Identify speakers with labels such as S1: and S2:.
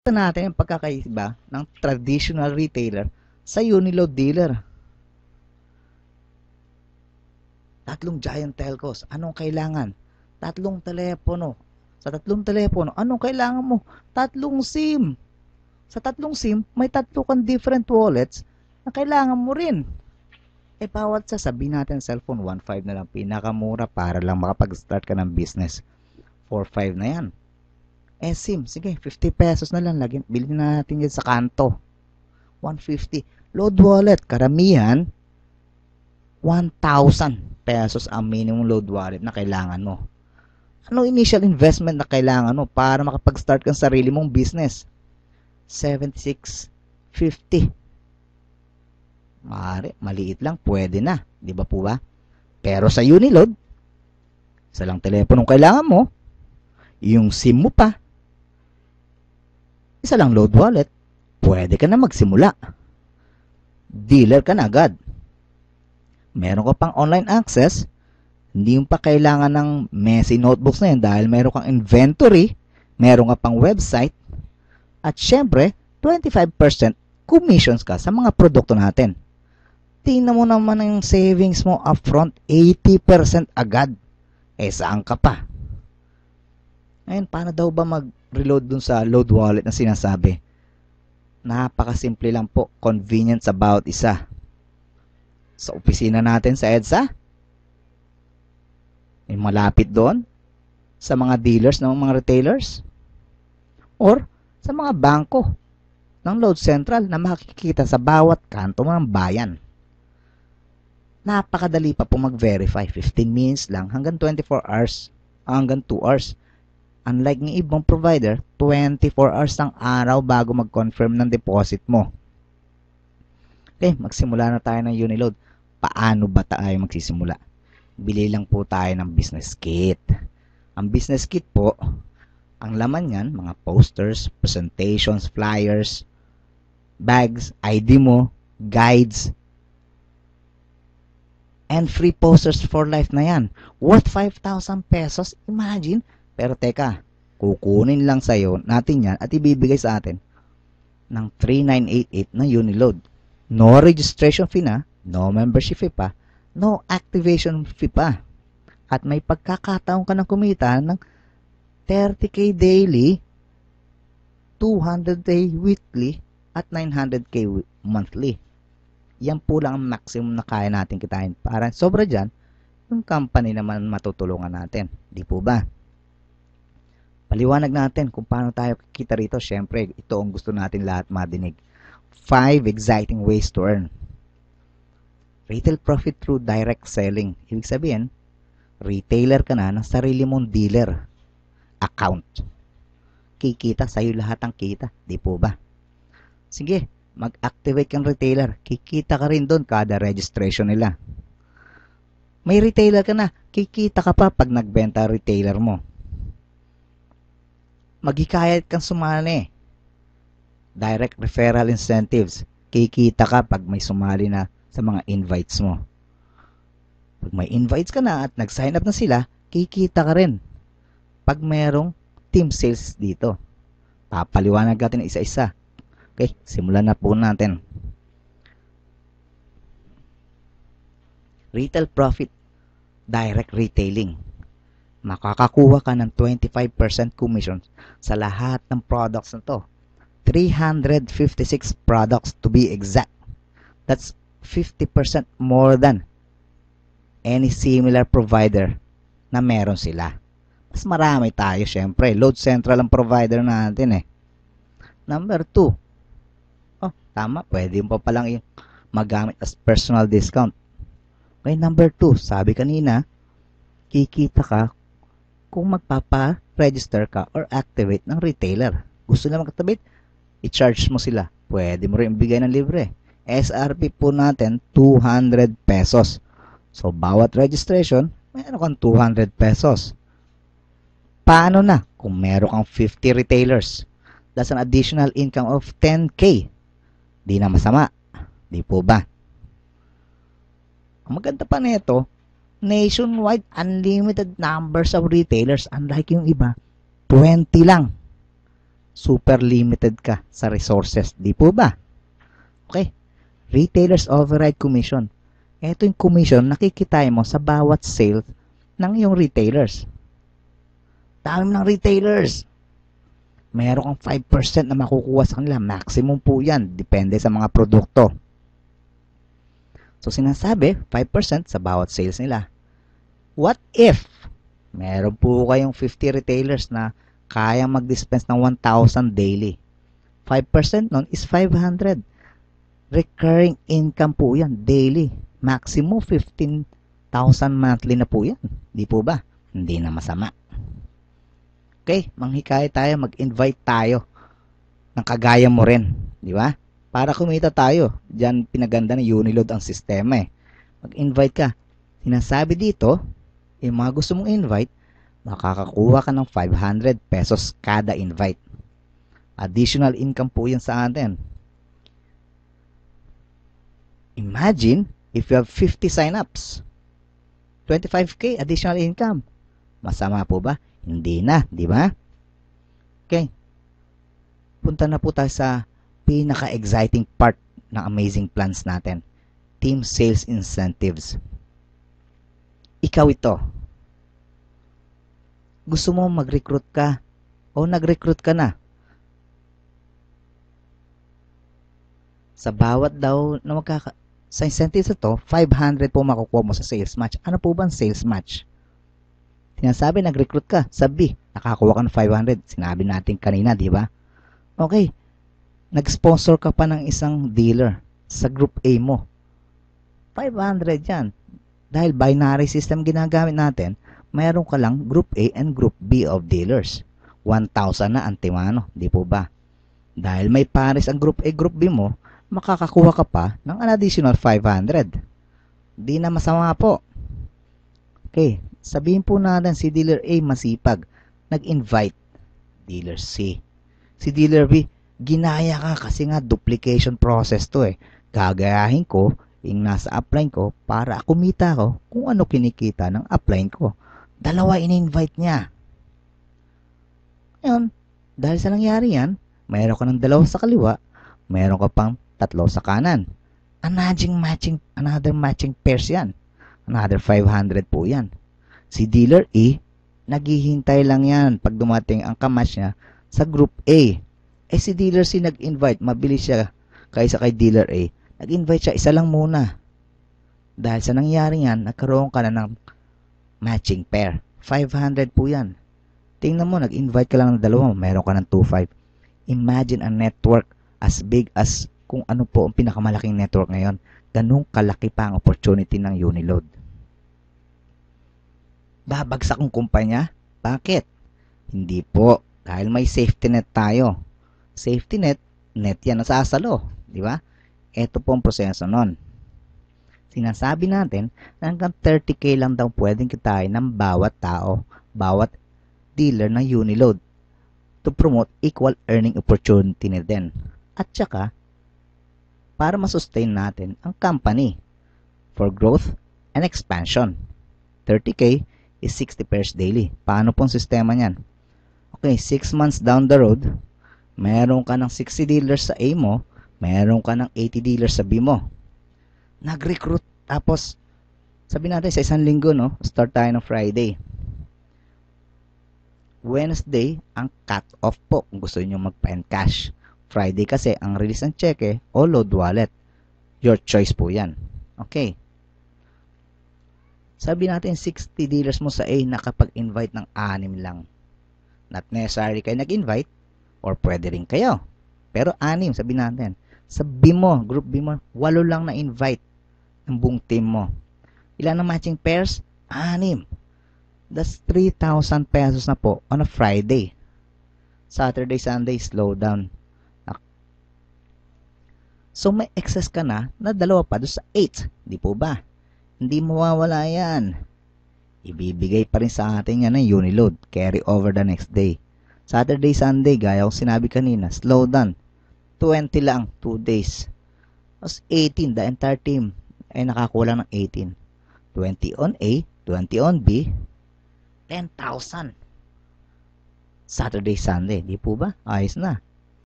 S1: Makikita natin yung pagkakaiba ng traditional retailer sa Uniload dealer. Tatlong giant telcos, anong kailangan? Tatlong telepono. Sa tatlong telepono, anong kailangan mo? Tatlong SIM. Sa tatlong SIM, may tatlo kang different wallets na kailangan mo rin. Bawat sasabihin natin cellphone, 1.5 na lang pinakamura para lang makapag-start ka ng business. 4.5 na yan. SIM, sige, 50 pesos na lang. Bilhin natin yan sa kanto. 150. Load wallet, karamihan, 1,000 pesos ang minimum load wallet na kailangan mo. Anong initial investment na kailangan mo para makapag-start kang sarili mong business? 76.50. Maaari, maliit lang, pwede na. Di ba po ba? Pero sa Uniload, isa lang teleponong kailangan mo, yung SIM mo pa, isa lang load wallet, pwede ka na magsimula. Dealer ka na agad. Meron ka pang online access, hindi mo pa kailangan ng messy notebooks na yun dahil meron kang inventory, meron ka pang website, at syempre, 25% commissions ka sa mga produkto natin. Tingnan mo naman ang savings mo upfront, 80% agad. Saan ka pa? Ngayon, paano daw ba mag-reload dun sa load wallet na sinasabi? Napakasimple lang po, convenience sa bawat isa. Sa opisina natin sa EDSA, yung malapit doon, sa mga dealers ng mga retailers, or sa mga bangko ng load central na makikita sa bawat kanto ng bayan. Napakadali pa po mag-verify. 15 minutes lang hanggang 24 hours, hanggang 2 hours. Unlike ng ibang provider, 24 hours ang araw bago mag-confirm ng deposit mo. Okay, magsimula na tayo ng Uniload. Paano ba tayo magsisimula? Bili lang po tayo ng business kit. Ang business kit po, ang laman yan, mga posters, presentations, flyers, bags, ID mo, guides, and free posters for life na yan. Worth 5,000 pesos. Imagine. Pero teka, kukunin lang sa'yo natin yan at ibibigay sa atin ng 3,988 na Uniload. No registration fee na, no membership fee pa, no activation fee pa. At may pagkakataon ka ng kumita ng 30k daily, 200k weekly, at 900k monthly. Yan po lang ang maximum na kaya natin kitain. Para sobra dyan, yung company naman matutulungan natin. Di po ba? Paliwanag natin kung paano tayo kikita rito. Siyempre, ito ang gusto natin lahat madinig. 5 exciting ways to earn. Retail profit through direct selling. Ibig sabihin, retailer ka na ng sarili mong dealer account. Kikita sa'yo lahat ang kita. Di po ba? Sige, mag-activate kang retailer. Kikita ka rin doon kada registration nila. May retailer ka na. Kikita ka pa pag nagbenta retailer mo. Maghikayat kang sumali. Direct referral incentives. Kikita ka pag may sumali na sa mga invites mo. Pag may invites ka na at nag-sign up na sila, kikita ka rin. Pag merong team sales dito. Papaliwanag natin isa-isa. Okay, simulan na po natin. Retail profit, direct retailing. Makakakuha ka ng 25% commission sa lahat ng products na to. 356 products to be exact. That's 50% more than any similar provider na meron sila. Mas marami tayo, syempre. Load Central ang provider natin eh. Number 2. Oh, tama. Pwede mo pa palang yung magamit as personal discount. Okay, number 2. Sabi kanina, kikita ka kung magpapa-register ka or activate ng retailer. Gusto na mag-activate, i-charge mo sila. Pwede mo rin bigay ng libre. SRP po natin, 200 pesos. So, bawat registration, meron kang 200 pesos. Paano na kung meron kang 50 retailers? That's an additional income of 10K. Di na masama. Di po ba? Ang maganda pa nito, nationwide unlimited numbers of retailers. Unlike yung iba, 20 lang. super limited ka sa resources. Di po ba? Okay. Retailers override commission. Ito yung commission nakikita mo sa bawat sale ng iyong retailers. Dami ng retailers. Meron kang 5% na makukuha sa kanila. Maximum po yan. Depende sa mga produkto. So, sinasabi, 5% sa bawat sales nila. What if meron po kayong 50 retailers na kayang mag-dispense ng 1,000 daily? 5% nun is 500. Recurring income po yan, daily. Maximum 15,000 monthly na po yan. Di po ba? Hindi na masama. Okay, manghikayat tayo, mag-invite tayo ng kagaya mo rin. Di ba? Para kumita tayo. Diyan pinaganda ng Uniload ang sistema eh. Mag-invite ka. Sinasabi dito, yung mga gusto mong invite, makakakuha ka ng 500 pesos kada invite. Additional income po yan sa atin. Imagine if you have 50 sign-ups. 25k additional income. Masama po ba? Hindi na, di ba? Okay. Punta na po tayo sa pinaka-exciting part ng amazing plans natin. Team sales incentives. Ikaw ito. Gusto mo mag-recruit ka o nag-recruit ka na? Sa bawat daw na sa incentives ito, 500 po makukuha mo sa sales match. Ano po ba ang sales match? Sinasabi, nag-recruit ka. Sabi, nakakuha ka ng 500. Sinabi natin kanina, di ba? Okay. Nag-sponsor ka pa ng isang dealer sa Group A mo. 500 yan. Dahil binary system ginagamit natin, mayroon ka lang Group A and Group B of dealers. 1,000 na antimano, di po ba? Dahil may pares ang Group A, Group B mo, makakakuha ka pa ng an additional 500. Di na masama po. Okay. Sabihin po natin si Dealer A masipag, nag-invite Dealer C. Si Dealer B, ginaya ka kasi nga duplication process to eh. Gagayahin ko yung nasa upline ko para kumita ko kung ano kinikita ng upline ko. Dalawa in-invite niya. Ngayon, dahil sa nangyari yan, mayroon ka ng dalawa sa kaliwa, mayroon ka pang tatlo sa kanan. Another matching pairs yan. Another 500 po yan. Si Dealer A, naghihintay lang yan pag dumating ang kamatch niya sa Group A. Eh si Dealer C nag-invite, mabilis siya kaysa kay Dealer A. Nag-invite siya, isa lang muna. Dahil sa nangyari yan, nagkaroon ka na ng matching pair. 500 po yan. Tingnan mo, nag-invite ka lang ng dalawa, meron ka ng 2,500. Imagine a network as big as kung ano po ang pinakamalaking network ngayon. Ganun kalaki pa ang opportunity ng Uniload. Babagsak ang kumpanya? Bakit? Hindi po. Dahil may safety net tayo. Safety net, net yan nasasalo. Di ba? Ito po ang proseso nun. Sinasabi natin na hanggang 30k lang daw pwedeng kitain ng bawat tao, bawat dealer ng Uniload to promote equal earning opportunity na din. At saka, para masustain natin ang company for growth and expansion. 30k is 60 pairs daily. Paano pong sistema niyan? Okay, 6 months down the road, meron ka ng 60 dealers sa A mo, meron ka ng 80 dealers sa B mo. Nag-recruit, tapos, sabi natin sa isang linggo, no? Start tayo ng Friday. Wednesday, ang cut-off po kung gusto nyo magpa-encash. Friday kasi, ang release ng cheque o load wallet. Your choice po yan. Okay. Sabi natin 60 dealers mo sa A nakapag-invite ng 6 lang. Not necessarily kayo nag-invite or pwede rin kayo. Pero 6, sabi natin. Sa B mo, group B mo, 8 lang na-invite ng buong team mo. Ilan ang matching pairs? 6. That's 3,000 pesos na po on a Friday. Saturday, Sunday, slow down. So may excess ka na 2 pa doon sa 8. Di po ba? Hindi mawawala yan. Ibibigay pa rin sa atin yan ng Uniload. Carry over the next day. Saturday, Sunday, gaya ko sinabi kanina, slow down. 20 lang, 2 days. Tapos 18, the entire team ay nakakulang ng 18. 20 on A, 20 on B, 10,000. Saturday, Sunday. Di po ba? Ayos na.